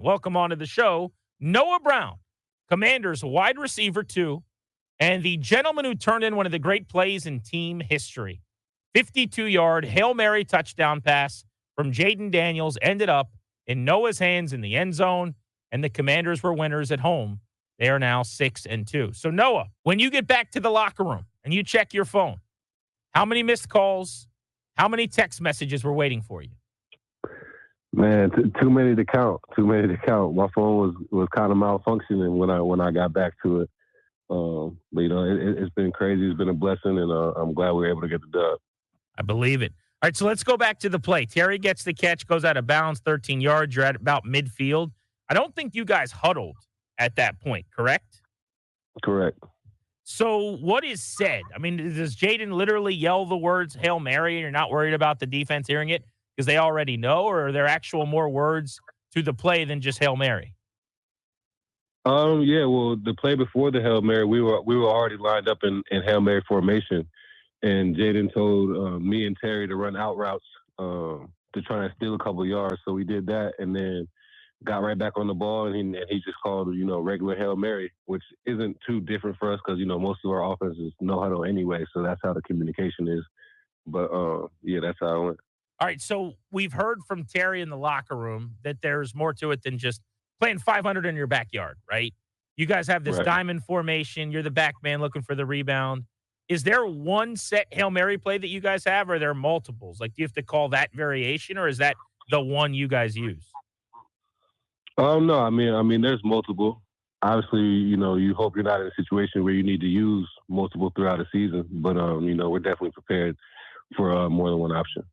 welcome onto the show Noah Brown, Commanders wide receiver 2, and the gentleman who turned in one of the great plays in team history. 52-yard Hail Mary touchdown pass from Jaden Daniels ended up in Noah's hands in the end zone, and the Commanders were winners at home. They are now 6-2. So, Noah, when you get back to the locker room and you check your phone, how many missed calls, how many text messages were waiting for you? Man, too many to count. Too many to count. My phone was kind of malfunctioning when I got back to it. But it's been crazy. It's been a blessing, and I'm glad we were able to get the dub. I believe it. All right, so let's go back to the play. Terry gets the catch, goes out of bounds, 13 yards. You're at about midfield. I don't think you guys huddled at that point, correct? Correct. So what is said? I mean, does Jaden literally yell the words Hail Mary and you're not worried about the defense hearing it because they already know, or are there actual more words to the play than just Hail Mary? Yeah, well, the play before the Hail Mary, we were already lined up in Hail Mary formation, and Jaden told me and Terry to run out routes to try and steal a couple of yards. So we did that, and then got right back on the ball, and he just called, regular Hail Mary, which isn't too different for us because, most of our offense is no huddle anyway, so that's how the communication is. But, yeah, that's how it went. All right, so we've heard from Terry in the locker room that there's more to it than just playing 500 in your backyard, right? You guys have this diamond formation. You're the back man looking for the rebound. Is there one set Hail Mary play that you guys have, or are there multiples? Like, do you have to call that variation, or is that the one you guys use? No, I mean, there's multiple. Obviously, you hope you're not in a situation where you need to use multiple throughout a season, but we're definitely prepared for more than one option.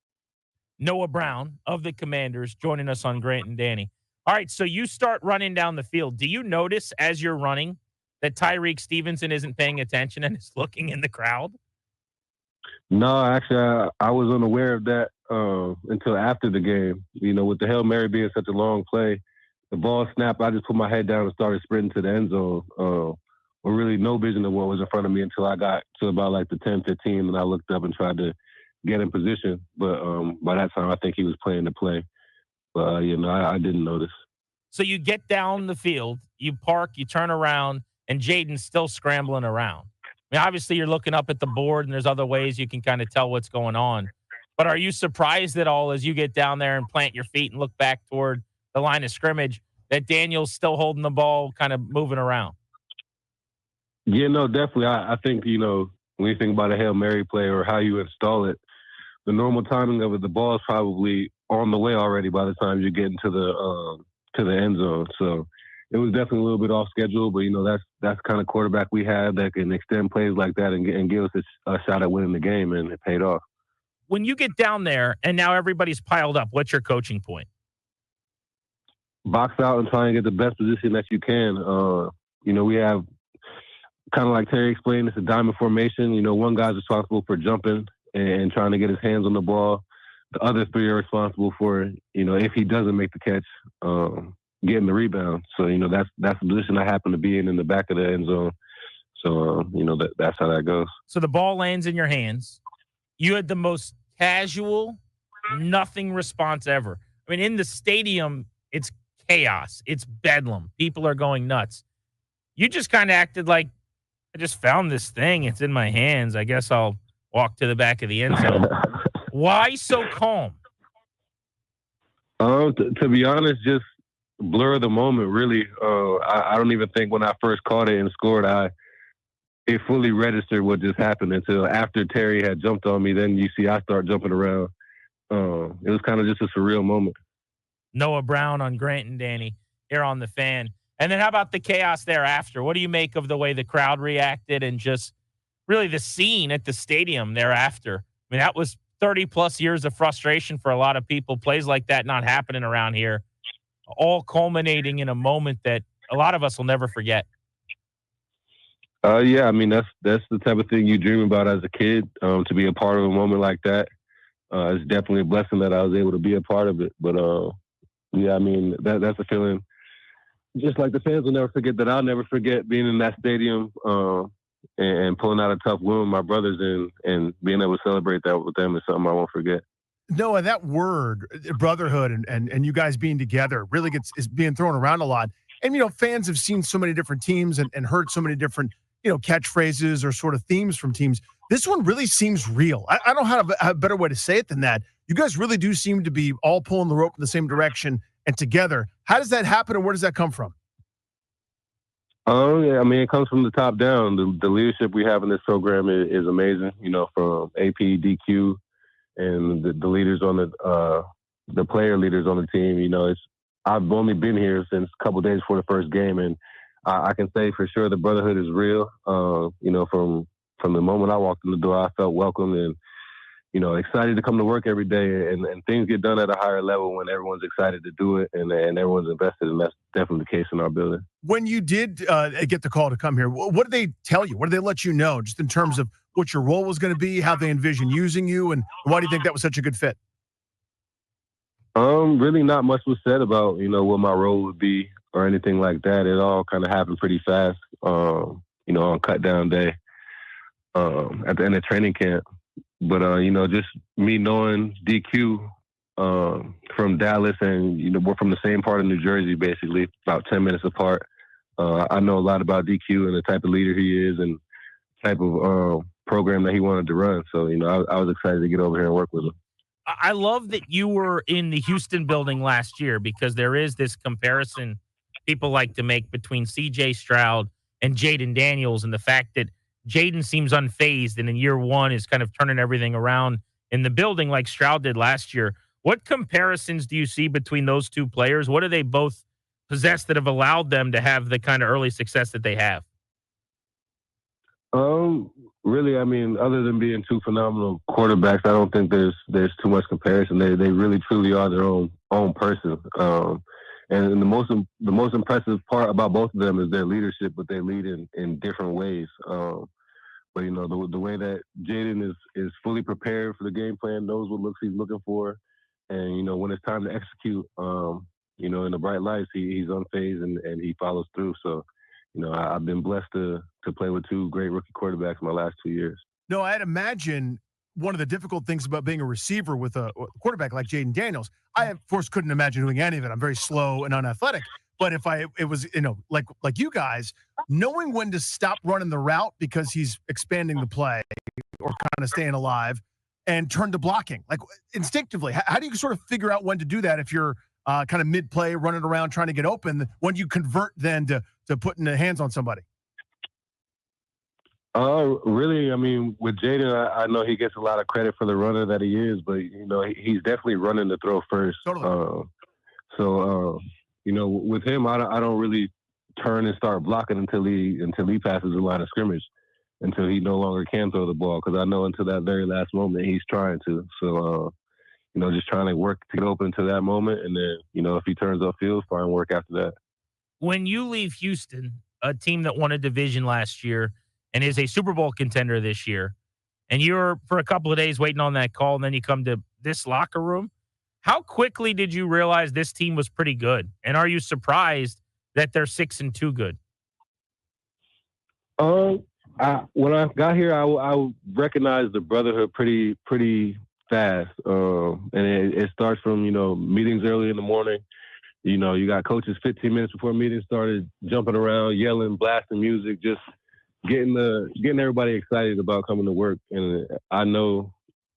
Noah Brown of the Commanders joining us on Grant and Danny. All right, so you start running down the field. Do you notice as you're running that Tyreek Stevenson isn't paying attention and is looking in the crowd? No, actually, I was unaware of that until after the game. With the Hail Mary being such a long play, the ball snapped. I just put my head down and started sprinting to the end zone. With really no vision of what was in front of me until I got to about like the 10, 15, and I looked up and tried to get in position. But by that time, I think he was playing the play. But, I didn't notice. So you get down the field, you park, you turn around, and Jaden's still scrambling around. I mean, obviously you're looking up at the board, and there's other ways you can kind of tell what's going on. But are you surprised at all as you get down there and plant your feet and look back toward the line of scrimmage that Daniel's still holding the ball, kind of moving around? Yeah, no, definitely. I think, when you think about a Hail Mary play or how you install it, the normal timing of it, the ball is probably on the way already by the time you get into the end zone. So it was definitely a little bit off schedule, but that's the kind of quarterback we have that can extend plays like that and give us a shot at winning the game, and it paid off. When you get down there and now everybody's piled up, what's your coaching point? Box out and try and get the best position that you can. We have kind of like Terry explained, it's a diamond formation. One guy's responsible for jumping and trying to get his hands on the ball. The other three are responsible for, if he doesn't make the catch, getting the rebound. So, that's the position I happen to be in the back of the end zone. So, that's how that goes. So the ball lands in your hands. You had the most casual, nothing response ever. I mean, in the stadium, it's chaos. It's bedlam. People are going nuts. You just kind of acted like, I just found this thing. It's in my hands. I guess I'll walk to the back of the end zone. Why so calm? To be honest, just blur of the moment, really. I don't even think when I first caught it and scored, it fully registered what just happened until after Terry had jumped on me. Then you see I start jumping around. It was kind of just a surreal moment. Noah Brown on Grant and Danny here on The Fan. And then how about the chaos thereafter? What do you make of the way the crowd reacted and just really the scene at the stadium thereafter? I mean, that was 30-plus years of frustration for a lot of people. Plays like that not happening around here, all culminating in a moment that a lot of us will never forget. Yeah, I mean, that's the type of thing you dream about as a kid, to be a part of a moment like that. It's definitely a blessing that I was able to be a part of it. But, yeah, I mean, that's a feeling. Just like the fans will never forget that, I'll never forget being in that stadium and pulling out a tough win with my brothers and being able to celebrate that with them is something I won't forget. Noah, that word, brotherhood, and you guys being together really is being thrown around a lot. And, fans have seen so many different teams and heard so many different, catchphrases or sort of themes from teams. This one really seems real. I don't have a better way to say it than that. You guys really do seem to be all pulling the rope in the same direction and together. How does that happen, and where does that come from? Yeah, I mean, it comes from the top down. The leadership we have in this program is amazing. From AP, DQ, and the leaders on the player leaders on the team. I've only been here since a couple of days before the first game, and I can say for sure the brotherhood is real. From the moment I walked in the door, I felt welcome and excited to come to work every day, and things get done at a higher level when everyone's excited to do it and everyone's invested, and that's definitely the case in our building. When you did get the call to come here, what did they tell you? What did they let you know, just in terms of what your role was going to be, how they envision using you, and why do you think that was such a good fit? Really not much was said about, what my role would be or anything like that. It all kind of happened pretty fast, on cut down day, at the end of training camp. But, just me knowing DQ from Dallas and, we're from the same part of New Jersey, basically, about 10 minutes apart. I know a lot about DQ and the type of leader he is and type of program that he wanted to run. So, I was excited to get over here and work with him. I love that you were in the Houston building last year, because there is this comparison people like to make between C.J. Stroud and Jaden Daniels, and the fact that Jaden seems unfazed and in year one is kind of turning everything around in the building like Stroud did last year. What comparisons do you see between those two players? What do they both possess that have allowed them to have the kind of early success that they have? Really, I mean, other than being two phenomenal quarterbacks, I don't think there's too much comparison. They really truly are their own person. And the most impressive part about both of them is their leadership, but they lead in different ways. But the way that Jaden is fully prepared for the game plan, knows what looks he's looking for, and when it's time to execute, in the bright lights, he's unfazed and he follows through. So, I've been blessed to play with two great rookie quarterbacks in my last 2 years. No, I'd imagine one of the difficult things about being a receiver with a quarterback like Jaden Daniels, I, of course, couldn't imagine doing any of it. I'm very slow and unathletic. But if it was, like you guys, knowing when to stop running the route because he's expanding the play or kind of staying alive and turn to blocking, like instinctively, how do you sort of figure out when to do that if you're kind of mid-play, running around trying to get open? When do you convert then to putting the hands on somebody? Really, I mean, with Jaden, I know he gets a lot of credit for the runner that he is, but he's definitely running the throw first. Totally. With him, I don't really turn and start blocking until he passes the line of scrimmage, until he no longer can throw the ball, because I know until that very last moment he's trying to. So, just trying to work to get open to that moment, and then if he turns upfield, fine work after that. When you leave Houston, a team that won a division last year and is a Super Bowl contender this year, and you're for a couple of days waiting on that call, and then you come to this locker room, how quickly did you realize this team was pretty good? And are you surprised that they're 6-2 good? When I got here, I recognized the brotherhood pretty fast, and it starts from meetings early in the morning. You got coaches 15 minutes before meetings started jumping around, yelling, blasting music, just getting everybody excited about coming to work. And I know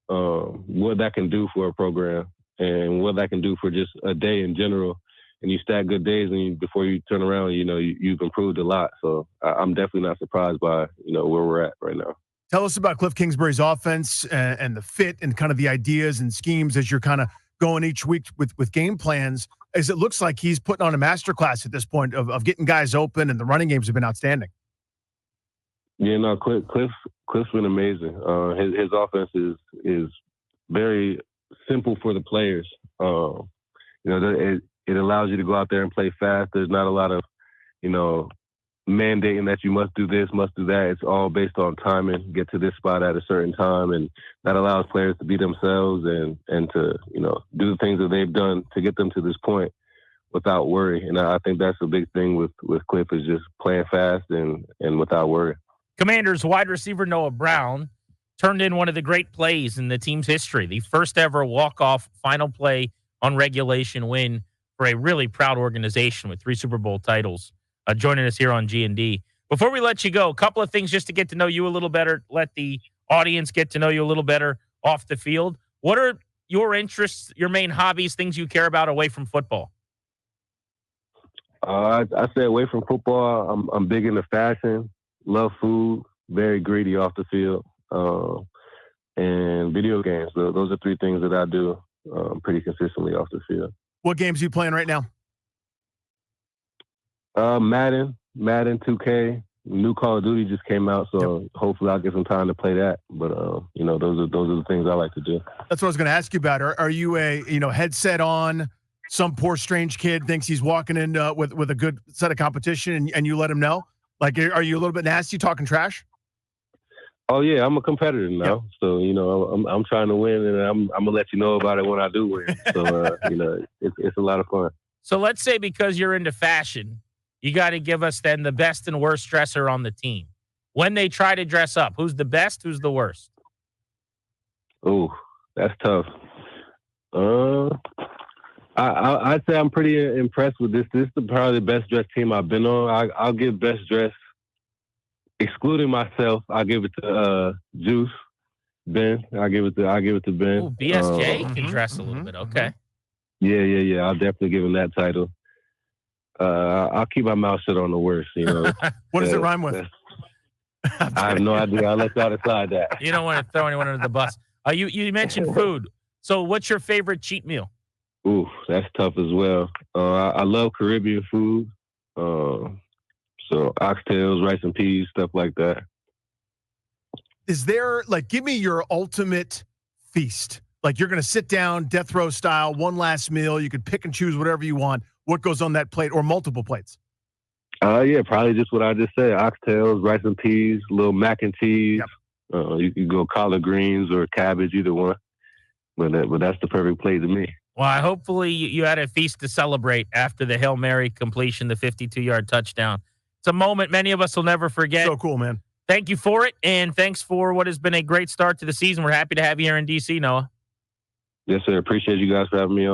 what that can do for a program and what that can do for just a day in general. And you stack good days, and before you turn around, you've improved a lot. So I'm definitely not surprised by where we're at right now. Tell us about Cliff Kingsbury's offense and the fit and kind of the ideas and schemes as you're kind of going each week with game plans, as it looks like he's putting on a masterclass at this point of getting guys open, and the running games have been outstanding. Yeah, no, Cliff's been amazing. His offense is very simple for the players. It allows you to go out there and play fast. There's not a lot of, mandating that you must do this, must do that. It's all based on timing, get to this spot at a certain time, and that allows players to be themselves and to, do the things that they've done to get them to this point without worry. And I think that's a big thing with Cliff, is just playing fast and without worry. Commanders wide receiver Noah Brown turned in one of the great plays in the team's history, the first ever walk-off final play on regulation win for a really proud organization with 3 Super Bowl titles, joining us here on G&D. Before we let you go, a couple of things just to get to know you a little better, let the audience get to know you a little better off the field. What are your interests, your main hobbies, things you care about away from football? I say away from football, I'm big into fashion, love food, very greedy off the field, and video games. Those are 3 things that I do pretty consistently off the field. What games are you playing right now? Madden 2K, new Call of Duty just came out, so hopefully I'll get some time to play that. But those are the things I like to do. That's what I was going to ask you about. Are you a headset on? Some poor strange kid thinks he's walking in with a good set of competition, and you let him know. Like, are you a little bit nasty, talking trash? Oh yeah, I'm a competitor now, so I'm trying to win, and I'm gonna let you know about it when I do win. So it's a lot of fun. So let's say because you're into fashion, you got to give us then the best and worst dresser on the team. When they try to dress up, who's the best? Who's the worst? Oh, that's tough. I'd say I'm pretty impressed with this. This is probably the best dressed team I've been on. I'll give best dress, excluding myself. I'll give it to Juice, Ben. I'll give it to Ben. Ooh, BSJ can dress a little bit. Okay. Yeah. I'll definitely give him that title. I'll keep my mouth shut on the worst. What does it rhyme with? I have no idea. I'll let y'all decide that. You don't want to throw anyone under the bus. You mentioned food. So what's your favorite cheat meal? Ooh, that's tough as well. I love Caribbean food. So oxtails, rice and peas, stuff like that. Is there, give me your ultimate feast? Like, you're going to sit down, death row style, one last meal. You can pick and choose whatever you want. What goes on that plate, or multiple plates? Yeah, probably just what I just said. Oxtails, rice and peas, a little mac and cheese. Yep. You can go collard greens or cabbage, either one. But that's the perfect plate to me. Well, hopefully you had a feast to celebrate after the Hail Mary completion, the 52-yard touchdown. It's a moment many of us will never forget. So cool, man. Thank you for it, and thanks for what has been a great start to the season. We're happy to have you here in D.C., Noah. Yes, sir. Appreciate you guys for having me on.